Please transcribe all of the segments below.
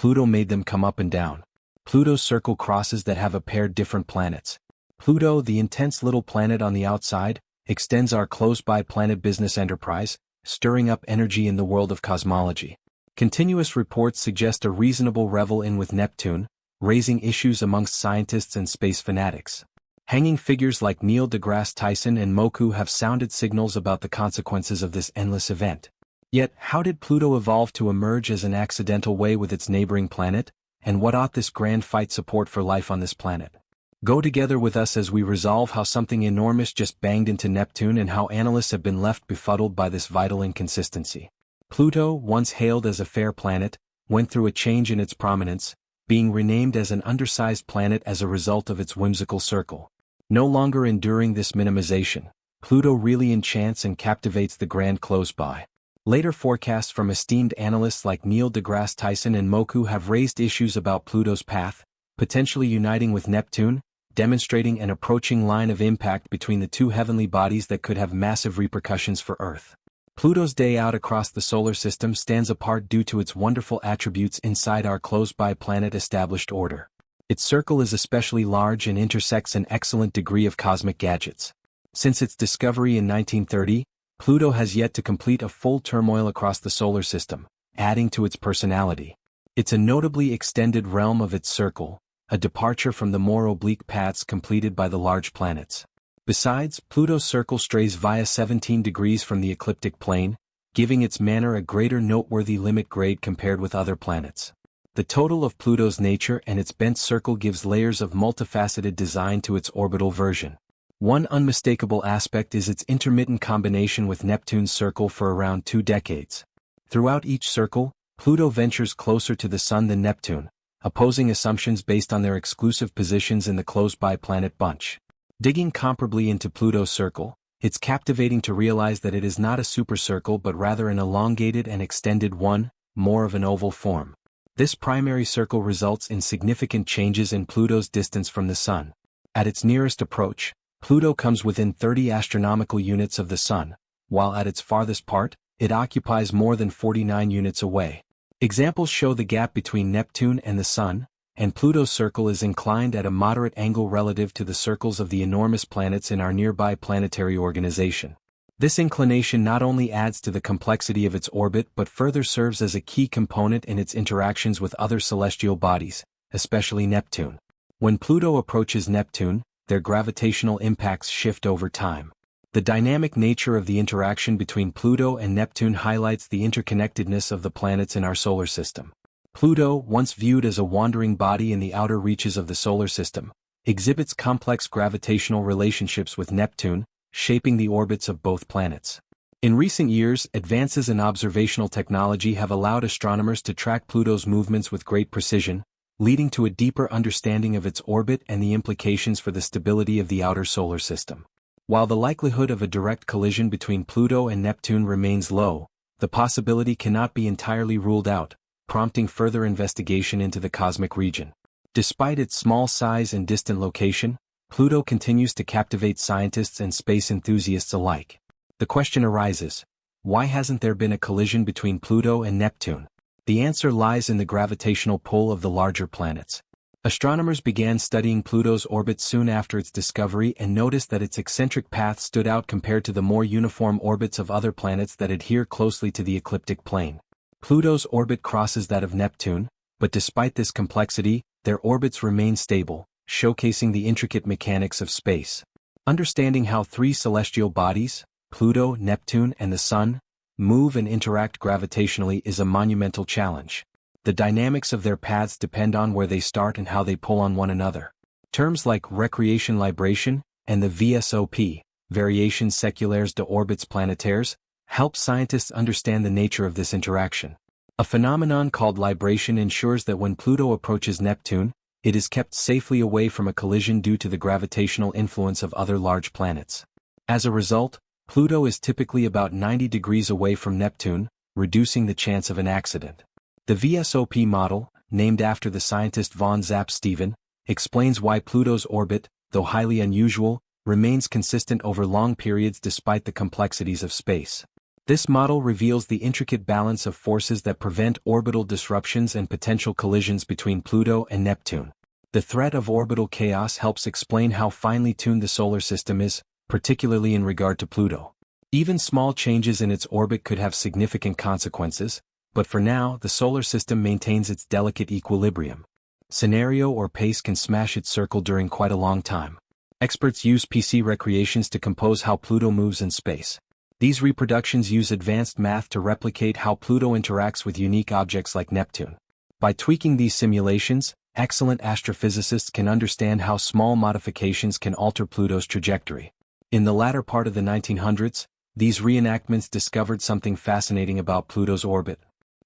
Pluto made them come up and down. Pluto's circle crosses that have a paired different planets. Pluto, the intense little planet on the outside, extends our close-by planet business enterprise, stirring up energy in the world of cosmology. Continuous reports suggest a reasonable revel-in with Neptune, raising issues amongst scientists and space fanatics. Hanging figures like Neil deGrasse Tyson and Moku have sounded signals about the consequences of this endless event. Yet, how did Pluto evolve to emerge as an accidental way with its neighboring planet, and what ought this grand fight support for life on this planet? Go together with us as we resolve how something enormous just banged into Neptune and how analysts have been left befuddled by this vital inconsistency. Pluto, once hailed as a fair planet, went through a change in its prominence, being renamed as an undersized planet as a result of its whimsical circle. No longer enduring this minimization, Pluto really enchants and captivates the grand close-by. Later forecasts from esteemed analysts like Neil deGrasse Tyson and Moku have raised issues about Pluto's path, potentially uniting with Neptune, demonstrating an approaching line of impact between the two heavenly bodies that could have massive repercussions for Earth. Pluto's day out across the solar system stands apart due to its wonderful attributes inside our close-by planet-established order. Its circle is especially large and intersects an excellent degree of cosmic gadgets. Since its discovery in 1930, Pluto has yet to complete a full turmoil across the solar system, adding to its personality. It's a notably extended realm of its circle, a departure from the more oblique paths completed by the large planets. Besides, Pluto's circle strays via 17 degrees from the ecliptic plane, giving its manner a greater noteworthy limit grade compared with other planets. The total of Pluto's nature and its bent circle gives layers of multifaceted design to its orbital version. One unmistakable aspect is its intermittent combination with Neptune's circle for around 2 decades. Throughout each circle, Pluto ventures closer to the Sun than Neptune, opposing assumptions based on their exclusive positions in the close-by planet bunch. Digging comparably into Pluto's circle, it's captivating to realize that it is not a supercircle but rather an elongated and extended one, more of an oval form. This primary circle results in significant changes in Pluto's distance from the Sun. At its nearest approach, Pluto comes within 30 astronomical units of the Sun, while at its farthest part, it occupies more than 49 units away. Examples show the gap between Neptune and the Sun, and Pluto's circle is inclined at a moderate angle relative to the circles of the enormous planets in our nearby planetary organization. This inclination not only adds to the complexity of its orbit but further serves as a key component in its interactions with other celestial bodies, especially Neptune. When Pluto approaches Neptune, their gravitational impacts shift over time. The dynamic nature of the interaction between Pluto and Neptune highlights the interconnectedness of the planets in our solar system. Pluto, once viewed as a wandering body in the outer reaches of the solar system, exhibits complex gravitational relationships with Neptune, shaping the orbits of both planets. In recent years, advances in observational technology have allowed astronomers to track Pluto's movements with great precision, leading to a deeper understanding of its orbit and the implications for the stability of the outer solar system. While the likelihood of a direct collision between Pluto and Neptune remains low, the possibility cannot be entirely ruled out, prompting further investigation into the cosmic region. Despite its small size and distant location, Pluto continues to captivate scientists and space enthusiasts alike. The question arises, why hasn't there been a collision between Pluto and Neptune? The answer lies in the gravitational pull of the larger planets. Astronomers began studying Pluto's orbit soon after its discovery and noticed that its eccentric path stood out compared to the more uniform orbits of other planets that adhere closely to the ecliptic plane. Pluto's orbit crosses that of Neptune, but despite this complexity, their orbits remain stable, showcasing the intricate mechanics of space. Understanding how 3 celestial bodies, Pluto, Neptune, and the Sun, move and interact gravitationally is a monumental challenge. The dynamics of their paths depend on where they start and how they pull on one another. Terms like recreation libration and the VSOP, variations séculaires de orbites planétaires, help scientists understand the nature of this interaction. A phenomenon called libration ensures that when Pluto approaches Neptune, it is kept safely away from a collision due to the gravitational influence of other large planets. As a result, Pluto is typically about 90 degrees away from Neptune, reducing the chance of an accident. The VSOP model, named after the scientist von Zap-Stephen, explains why Pluto's orbit, though highly unusual, remains consistent over long periods despite the complexities of space. This model reveals the intricate balance of forces that prevent orbital disruptions and potential collisions between Pluto and Neptune. The threat of orbital chaos helps explain how finely tuned the solar system is, particularly in regard to Pluto. Even small changes in its orbit could have significant consequences, but for now the solar system maintains its delicate equilibrium. Scenario or pace can smash its circle during quite a long time. Experts use PC recreations to compose how Pluto moves in space. These reproductions use advanced math to replicate how Pluto interacts with unique objects like Neptune. By tweaking these simulations, excellent astrophysicists can understand how small modifications can alter Pluto's trajectory. In the latter part of the 1900s, these reenactments discovered something fascinating about Pluto's orbit.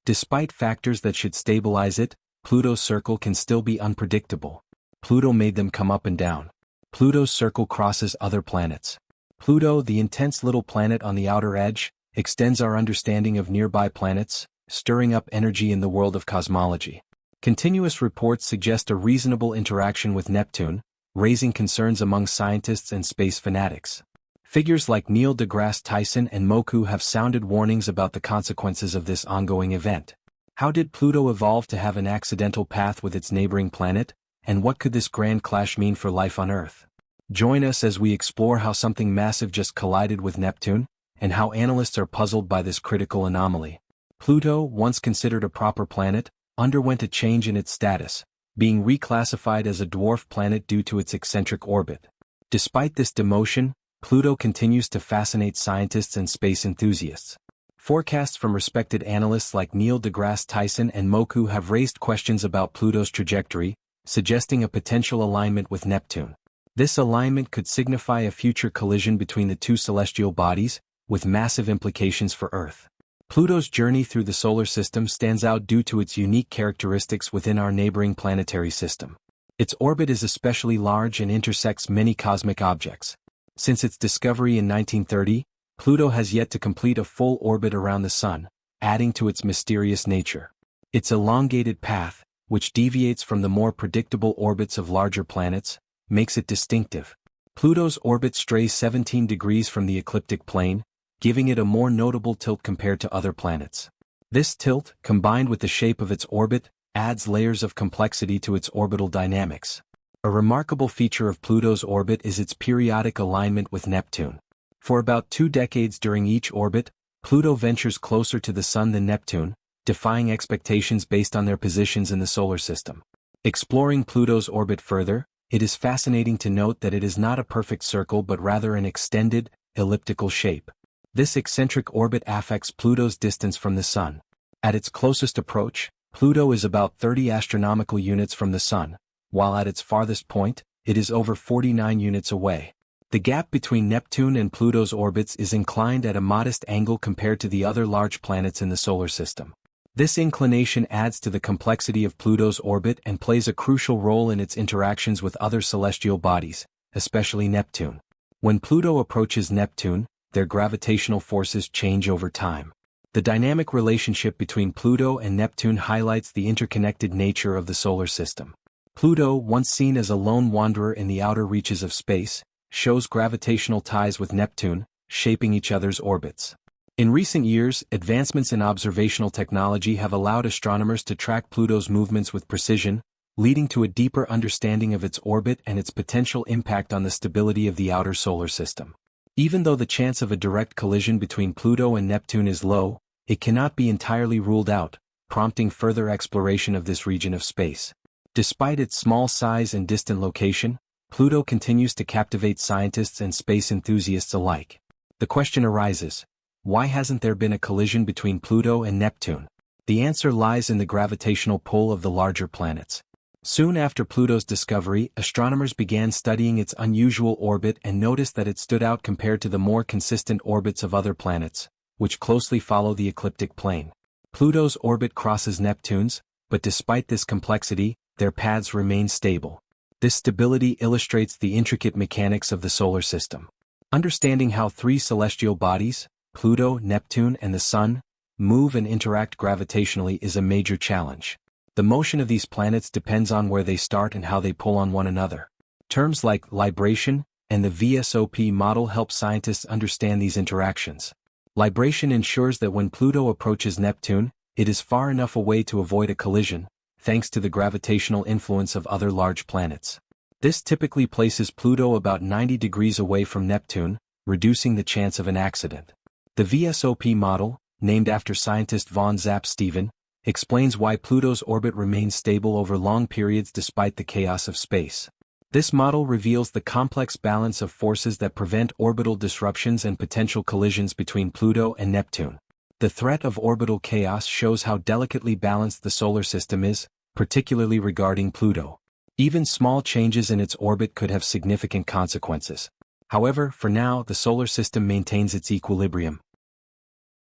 Despite factors that should stabilize it, Pluto's circle can still be unpredictable. Pluto made them come up and down. Pluto's circle crosses other planets. Pluto, the intense little planet on the outer edge, extends our understanding of nearby planets, stirring up energy in the world of cosmology. Continuous reports suggest a reasonable interaction with Neptune, raising concerns among scientists and space fanatics. Figures like Neil deGrasse Tyson and Moku have sounded warnings about the consequences of this ongoing event. How did Pluto evolve to have an accidental path with its neighboring planet, and what could this grand clash mean for life on Earth? Join us as we explore how something massive just collided with Neptune, and how analysts are puzzled by this critical anomaly. Pluto, once considered a proper planet, underwent a change in its status, being reclassified as a dwarf planet due to its eccentric orbit. Despite this demotion, Pluto continues to fascinate scientists and space enthusiasts. Forecasts from respected analysts like Neil deGrasse Tyson and Moku have raised questions about Pluto's trajectory, suggesting a potential alignment with Neptune. This alignment could signify a future collision between the two celestial bodies, with massive implications for Earth. Pluto's journey through the solar system stands out due to its unique characteristics within our neighboring planetary system. Its orbit is especially large and intersects many cosmic objects. Since its discovery in 1930, Pluto has yet to complete a full orbit around the Sun, adding to its mysterious nature. Its elongated path, which deviates from the more predictable orbits of larger planets, makes it distinctive. Pluto's orbit strays 17 degrees from the ecliptic plane, giving it a more notable tilt compared to other planets. This tilt, combined with the shape of its orbit, adds layers of complexity to its orbital dynamics. A remarkable feature of Pluto's orbit is its periodic alignment with Neptune. For about 2 decades during each orbit, Pluto ventures closer to the Sun than Neptune, defying expectations based on their positions in the solar system. Exploring Pluto's orbit further, it is fascinating to note that it is not a perfect circle but rather an extended, elliptical shape. This eccentric orbit affects Pluto's distance from the Sun. At its closest approach, Pluto is about 30 astronomical units from the Sun, while at its farthest point, it is over 49 units away. The gap between Neptune and Pluto's orbits is inclined at a modest angle compared to the other large planets in the solar system. This inclination adds to the complexity of Pluto's orbit and plays a crucial role in its interactions with other celestial bodies, especially Neptune. When Pluto approaches Neptune, their gravitational forces change over time. The dynamic relationship between Pluto and Neptune highlights the interconnected nature of the solar system. Pluto, once seen as a lone wanderer in the outer reaches of space, shows gravitational ties with Neptune, shaping each other's orbits. In recent years, advancements in observational technology have allowed astronomers to track Pluto's movements with precision, leading to a deeper understanding of its orbit and its potential impact on the stability of the outer solar system. Even though the chance of a direct collision between Pluto and Neptune is low, it cannot be entirely ruled out, prompting further exploration of this region of space. Despite its small size and distant location, Pluto continues to captivate scientists and space enthusiasts alike. The question arises, why hasn't there been a collision between Pluto and Neptune? The answer lies in the gravitational pull of the larger planets. Soon after Pluto's discovery, astronomers began studying its unusual orbit and noticed that it stood out compared to the more consistent orbits of other planets, which closely follow the ecliptic plane. Pluto's orbit crosses Neptune's, but despite this complexity, their paths remain stable. This stability illustrates the intricate mechanics of the solar system. Understanding how 3 celestial bodies, Pluto, Neptune, and the Sun, move and interact gravitationally is a major challenge. The motion of these planets depends on where they start and how they pull on one another. Terms like libration and the VSOP model help scientists understand these interactions. Libration ensures that when Pluto approaches Neptune, it is far enough away to avoid a collision, thanks to the gravitational influence of other large planets. This typically places Pluto about 90 degrees away from Neptune, reducing the chance of an accident. The VSOP model, named after scientist von Zap-Stephen, explains why Pluto's orbit remains stable over long periods despite the chaos of space. This model reveals the complex balance of forces that prevent orbital disruptions and potential collisions between Pluto and Neptune. The threat of orbital chaos shows how delicately balanced the solar system is, particularly regarding Pluto. Even small changes in its orbit could have significant consequences. However, for now, the solar system maintains its equilibrium.